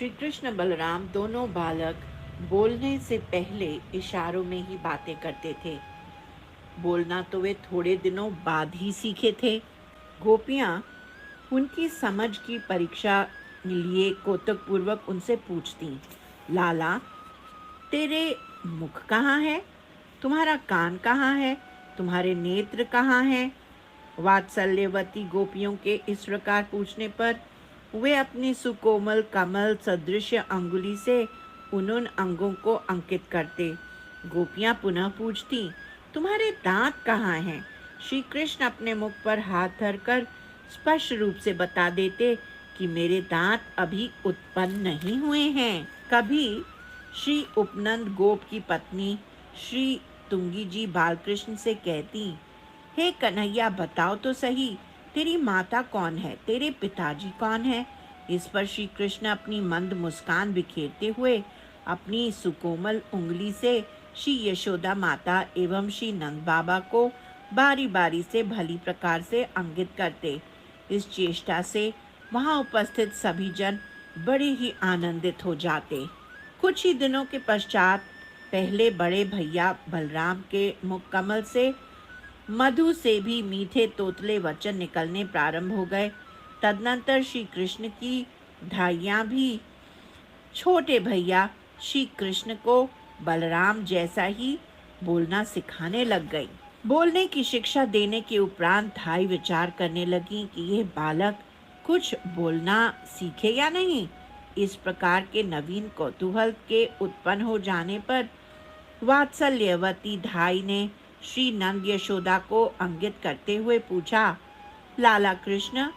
श्री कृष्ण बलराम दोनों बालक बोलने से पहले इशारों में ही बातें करते थे। बोलना तो वे थोड़े दिनों बाद ही सीखे थे। गोपियां उनकी समझ की परीक्षा लिए कौतुकपूर्वक उनसे पूछती, लाला, तेरे मुख कहाँ है? तुम्हारा कान कहाँ है? तुम्हारे नेत्र कहाँ हैं? वात्सल्यवती गोपियों के इस प्रकार पूछने पर वे अपनी सुकोमल कमल सदृश अंगुली से उन अंगों को अंकित करते। गोपियां पुनः पूछती, तुम्हारे दांत कहाँ हैं? श्री कृष्ण अपने मुख पर हाथ धरकर स्पष्ट रूप से बता देते कि मेरे दांत अभी उत्पन्न नहीं हुए हैं। कभी श्री उपनंद गोप की पत्नी श्री तुंगी जी बालकृष्ण से कहती, हे कन्हैया, बताओ तो सही, तेरी माता कौन है? तेरे पिताजी कौन है? इस पर श्री कृष्ण अपनी मंद मुस्कान बिखेरते हुए अपनी सुकोमल उंगली से श्री यशोदा माता एवं श्री नंद बाबा को बारी बारी से भली प्रकार से अंकित करते। इस चेष्टा से वहां उपस्थित सभी जन बड़े ही आनंदित हो जाते। कुछ ही दिनों के पश्चात पहले बड़े भैया बलराम के मुख कमल से मधु से भी मीठे तोतले वचन निकलने प्रारंभ हो गए। तदनंतर श्री कृष्ण की धाइयां भी छोटे भैया श्री कृष्ण को बलराम जैसा ही बोलना सिखाने लग गई। बोलने की शिक्षा देने के उपरांत धाई विचार करने लगी कि यह बालक कुछ बोलना सीखे या नहीं। इस प्रकार के नवीन कौतूहल के उत्पन्न हो जाने पर वात्सल्यवती धाई ने श्री नंद यशोदा को अंकित करते हुए पूछा, लाला कृष्ण,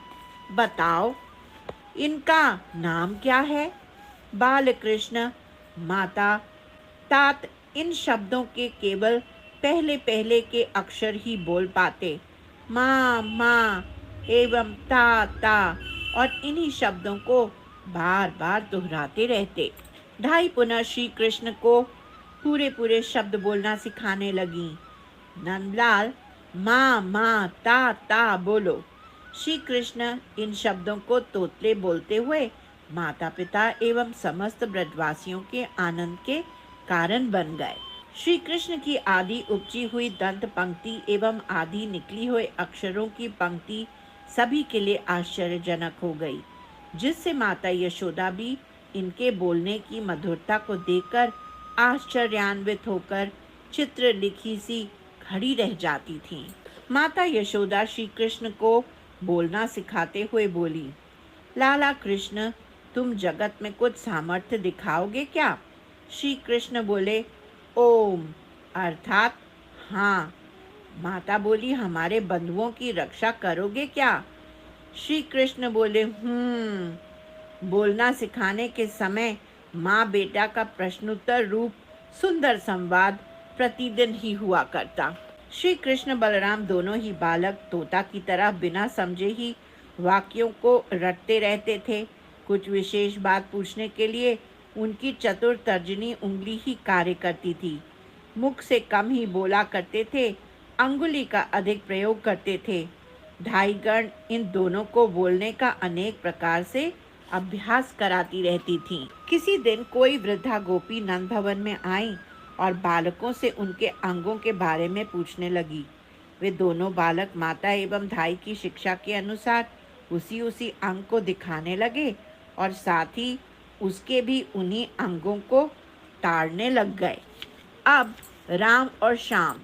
बताओ इनका नाम क्या है? बाल कृष्ण, माता, तात इन शब्दों के केवल पहले पहले के अक्षर ही बोल पाते। माँ माँ एवं ता और इन्हीं शब्दों को बार बार दोहराते रहते। ढाई पुनः श्री कृष्ण को पूरे पूरे शब्द बोलना सिखाने लगी। नंदलाल, माँ माँ ता बोलो। श्री कृष्ण इन शब्दों को तोतले बोलते हुए माता पिता एवं समस्त ब्रजवासियों के आनंद के कारण बन गए। श्री कृष्ण की आदि उपजी हुई दंत पंक्ति एवं आदि निकली हुए अक्षरों की पंक्ति सभी के लिए आश्चर्यजनक हो गई, जिससे माता यशोदा भी इनके बोलने की मधुरता को देखकर आश्चर्यान्वित होकर चित्र लिखी सी खड़ी रह जाती थी। माता यशोदा श्री कृष्ण को बोलना सिखाते हुए बोली, लाला कृष्ण, तुम जगत में कुछ सामर्थ्य दिखाओगे क्या? श्री कृष्ण बोले, ओम, अर्थात हाँ। माता बोली, हमारे बंधुओं की रक्षा करोगे क्या? श्री कृष्ण बोले, बोलना सिखाने के समय माँ बेटा का प्रश्नोत्तर रूप सुंदर संवाद प्रतिदिन ही हुआ करता। श्री कृष्ण बलराम दोनों ही बालक तोता की तरह बिना समझे ही वाक्यों को रटते रहते थे। कुछ विशेष बात पूछने के लिए उनकी चतुर तर्जनी उंगली ही कार्य करती थी। मुख से कम ही बोला करते थे, अंगुली का अधिक प्रयोग करते थे। ढाईगण इन दोनों को बोलने का अनेक प्रकार से अभ्यास कराती रहती थीं। किसी दिन कोई वृद्धा गोपी नंद भवन में आई और बालकों से उनके अंगों के बारे में पूछने लगी। वे दोनों बालक माता एवं धाई की शिक्षा के अनुसार उसी उसी अंग को दिखाने लगे और साथ ही उसके भी उन्हीं अंगों को ताड़ने लग गए। अब राम और श्याम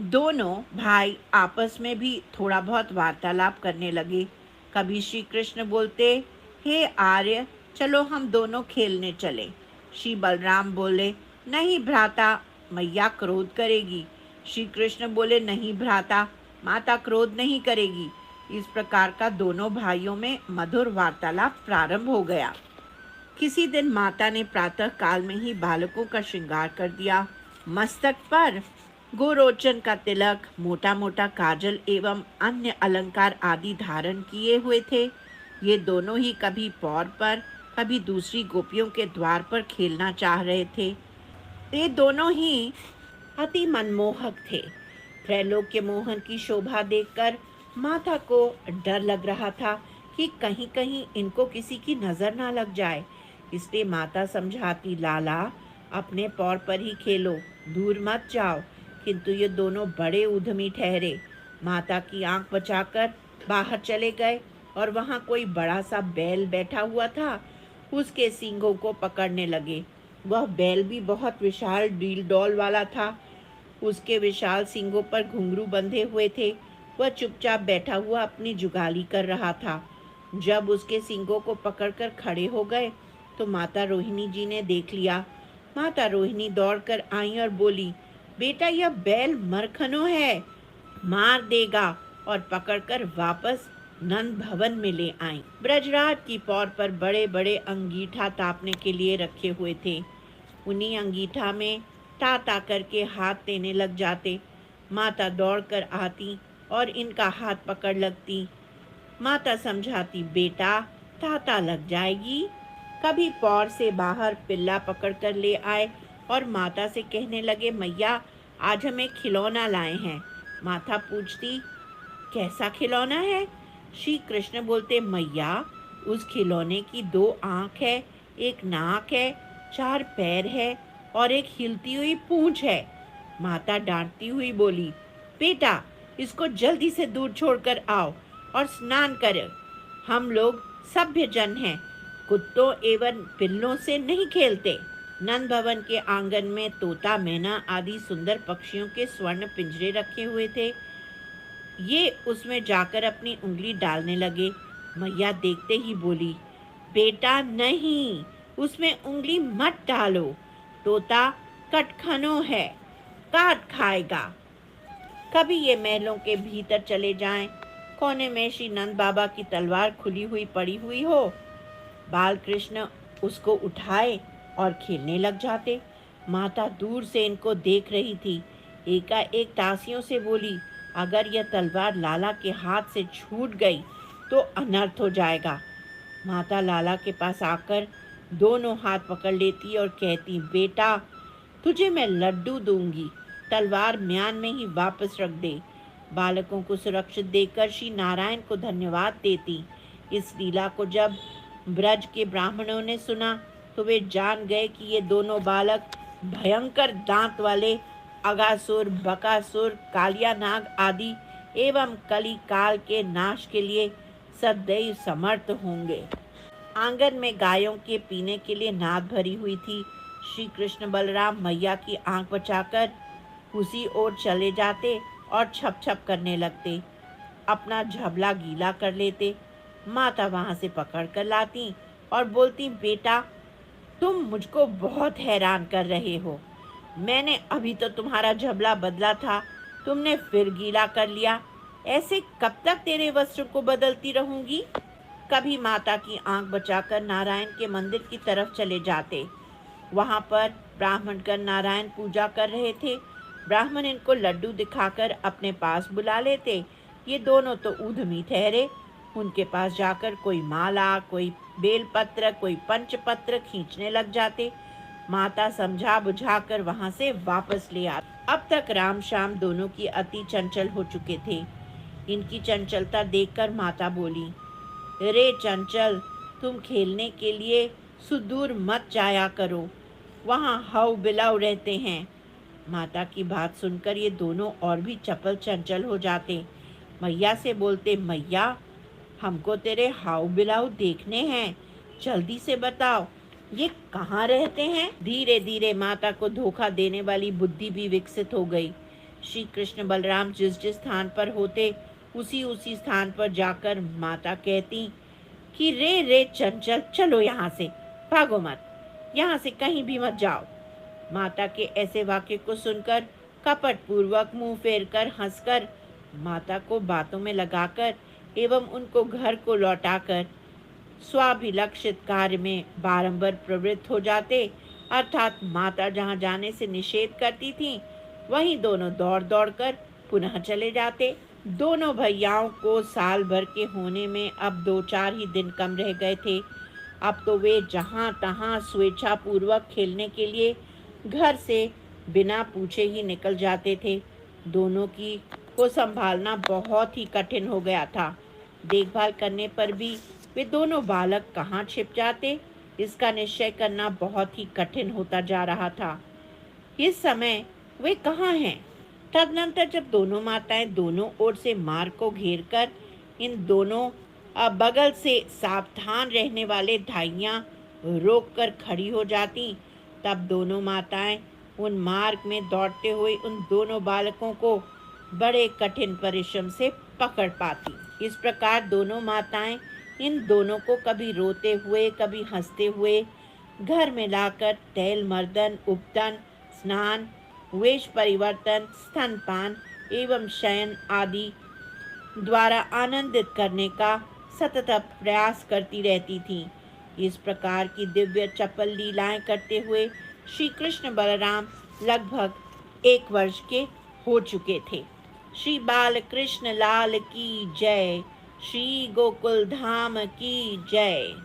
दोनों भाई आपस में भी थोड़ा बहुत वार्तालाप करने लगे। कभी श्री कृष्ण बोलते, हे आर्य, चलो हम दोनों खेलने चले। श्री बलराम बोले, नहीं भ्राता, मैया क्रोध करेगी। श्री कृष्ण बोले, नहीं भ्राता, माता क्रोध नहीं करेगी। इस प्रकार का दोनों भाइयों में मधुर वार्तालाप प्रारंभ हो गया। किसी दिन माता ने प्रातः काल में ही बालकों का श्रृंगार कर दिया। मस्तक पर गोरोचन का तिलक, मोटा मोटा काजल एवं अन्य अलंकार आदि धारण किए हुए थे। ये दोनों ही कभी पौर पर, कभी दूसरी गोपियों के द्वार पर खेलना चाह रहे थे। ये दोनों ही अति मनमोहक थे। त्रैलोक्य मोहन की शोभा देखकर माता को डर लग रहा था कि कहीं कहीं इनको किसी की नजर ना लग जाए। इसलिए माता समझाती, लाला अपने पौर पर ही खेलो, दूर मत जाओ। किंतु ये दोनों बड़े उद्यमी ठहरे। माता की आंख बचाकर बाहर चले गए और वहां कोई बड़ा सा बैल बैठा हुआ था। उसके सींगों को पकड़ने लगे। वह बैल भी बहुत विशाल डील डौल वाला था। उसके विशाल सींगों पर घुंघरू बंधे हुए थे। वह चुपचाप बैठा हुआ अपनी जुगाली कर रहा था। जब उसके सींगों को पकड़कर खड़े हो गए तो माता रोहिणी जी ने देख लिया। माता रोहिणी दौड़कर आई और बोली, बेटा यह बैल मरखनो है, मार देगा, और पकड़कर वापस नंद भवन में ले आई। ब्रजराज की पौर पर बड़े बड़े अंगीठा तापने के लिए रखे हुए थे। उन्हीं अंगीठा में ता करके हाथ देने लग जाते। माता दौड़कर आती और इनका हाथ पकड़ लगती। माता समझाती, बेटा ताता लग जाएगी। कभी पौर से बाहर पिल्ला पकड़कर ले आए और माता से कहने लगे, मैया आज हमें खिलौना लाए हैं। माता पूछती, कैसा खिलौना है? श्री कृष्ण बोलते, मैया उस खिलौने की 2 आंख है, 1 नाक है, 4 पैर है और एक हिलती हुई पूंछ है। माता डांटती हुई बोली, बेटा इसको जल्दी से दूर छोड़कर आओ और स्नान कर। हम लोग सभ्य जन हैं, कुत्तों एवं पिल्लों से नहीं खेलते। नंद भवन के आंगन में तोता, मैना आदि सुंदर पक्षियों के स्वर्ण पिंजरे रखे हुए थे। ये उसमें जाकर अपनी उंगली डालने लगे। मैया देखते ही बोली, बेटा नहीं, उसमें उंगली मत डालो, तोता कटखनो है, काट खाएगा। कभी ये महलों के भीतर चले जाएं, कोने में श्री नंद बाबा की तलवार खुली हुई पड़ी हुई हो, बाल कृष्ण उसको उठाए और खेलने लग जाते। माता दूर से इनको देख रही थी। एकाएक दासियों से बोली, अगर यह तलवार लाला के हाथ से छूट गई तो अनर्थ हो जाएगा। माता लाला के पास आकर दोनों हाथ पकड़ लेती और कहती, बेटा तुझे मैं लड्डू दूंगी, तलवार म्यान में ही वापस रख दे। बालकों को सुरक्षित देकर श्री नारायण को धन्यवाद देती। इस लीला को जब ब्रज के ब्राह्मणों ने सुना तो वे जान गए कि ये दोनों बालक भयंकर दांत वाले अगासुर, बकासुर, कालिया नाग आदि एवं कली काल के नाश के लिए सदैव समर्थ होंगे। आंगन में गायों के पीने के लिए नाद भरी हुई थी। श्री कृष्ण बलराम मैया की आंख बचाकर उसी ओर चले जाते और छप छप करने लगते। अपना झबला गीला कर लेते। माता वहां से पकड़ कर लाती और बोलती, बेटा तुम मुझको बहुत हैरान कर रहे हो। मैंने अभी तो तुम्हारा झबला बदला था, तुमने फिर गीला कर लिया। ऐसे कब तक तेरे वस्त्र को बदलती रहूंगी? कभी माता की आंख बचाकर नारायण के मंदिर की तरफ चले जाते। वहां पर ब्राह्मणगण नारायण पूजा कर रहे थे। ब्राह्मण इनको लड्डू दिखाकर अपने पास बुला लेते। ये दोनों तो उद्यमी ठहरे। उनके पास जाकर कोई माला, कोई बेलपत्र, कोई पंचपत्र खींचने लग जाते। माता समझा बुझाकर वहां से वापस ले आती। अब तक राम श्याम दोनों की अति चंचल हो चुके थे। इनकी चंचलता देखकर माता बोली, रे चंचल, तुम खेलने के लिए सुदूर मत जाया करो, वहाँ हाउ बिलाव रहते हैं। माता की बात सुनकर ये दोनों और भी चपल चंचल हो जाते। मैया से बोलते, मैया हमको तेरे हाउ बिलाव देखने हैं, जल्दी से बताओ ये कहाँ रहते हैं। धीरे धीरे माता को धोखा देने वाली बुद्धि भी विकसित हो गई। श्री कृष्ण बलराम जिस जिस स्थान पर होते उसी उसी स्थान पर जाकर माता कहती कि रे रे चंचल, चलो यहाँ से, भागो मत, यहाँ से कहीं भी मत जाओ। माता के ऐसे वाक्य को सुनकर कपट पूर्वक मुंह फेर कर हंसकर माता को बातों में लगाकर एवं उनको घर को लौटाकर स्वाभिलक्षित कार्य में बारंबार प्रवृत्त हो जाते। अर्थात माता जहाँ जाने से निषेध करती थी वहीं दोनों दौड़ दौड़ कर पुनः चले जाते। दोनों भैयाओं को साल भर के होने में अब 2-4 ही दिन कम रह गए थे। अब तो वे जहाँ तहाँ स्वेच्छा पूर्वक खेलने के लिए घर से बिना पूछे ही निकल जाते थे। दोनों की को संभालना बहुत ही कठिन हो गया था। देखभाल करने पर भी वे दोनों बालक कहाँ छिप जाते इसका निश्चय करना बहुत ही कठिन होता जा रहा था। इस समय वे कहाँ हैं? तदनंतर जब दोनों माताएं दोनों ओर से मार्ग को घेरकर इन दोनों बगल से सावधान रहने वाले ढाइयां रोक कर खड़ी हो जाती, तब दोनों माताएं उन मार्ग में दौड़ते हुए उन दोनों बालकों को बड़े कठिन परिश्रम से पकड़ पाती। इस प्रकार दोनों माताएं इन दोनों को कभी रोते हुए कभी हंसते हुए घर में लाकर तैल मर्दन, उपटन, स्नान, वेश परिवर्तन, स्तनपान एवं शयन आदि द्वारा आनंदित करने का सतत प्रयास करती रहती थीं। इस प्रकार की दिव्य चपल लीलाएं करते हुए श्री कृष्ण बलराम लगभग 1 वर्ष के हो चुके थे। श्री बाल कृष्ण लाल की जय। श्री गोकुल धाम की जय।